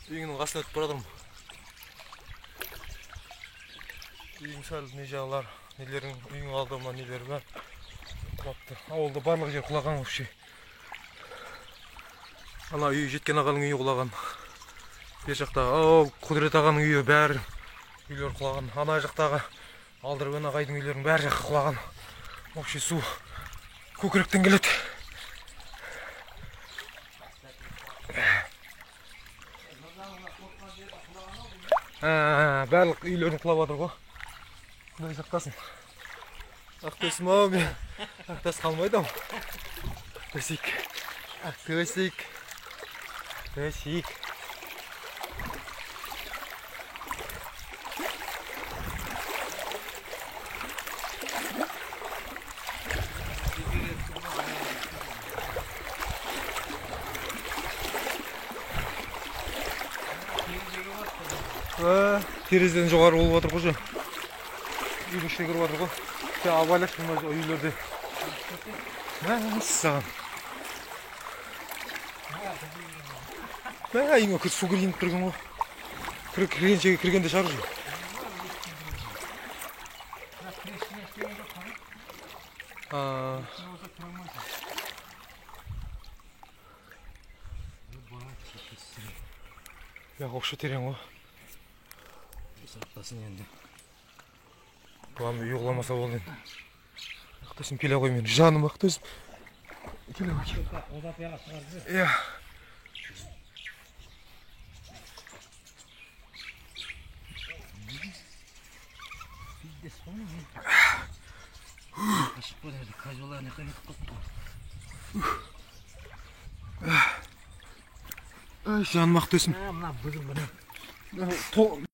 Үйіңнің қасына өтіп барадырмын. Үйің сәл не жағалар, нелерің, үйің алдыма нелері бар. Құлапты. Ауылда барлық жер құлаған вообще. Ана үй жеткен ағаның үйі құлаған. Бер жақта, Құдірет ағаның үйі бәрі үйлер құлаған. Ана жақтағы Алдырбен ағайдың үйлерінің бәрі жаққа құлаған. Вообще су көкіректен келеді. Барлық үйлерін құлап жатыр ғой. Құдай сақтасын. Ақтөсім ау мен. Ақтөс қалмайды ау. Төсек. Төсек. Төсек. Терезеден жоғары болып жатыр ғой. Үйдің ішіне кіріп жатыр ғой. Абайлап шықмай үйлерде. Мәссаған. Үйіңе су кіргеніп кірген ғой. Кіргенде шар жүр. Оқшы терең ғой. Сақтасын енді. Бұған үй құламаса болды енді. Ақтөсім келе ғой мен. Жаным Ақтөсім. Келе ғой. Иә. Жаным Ақтөсім.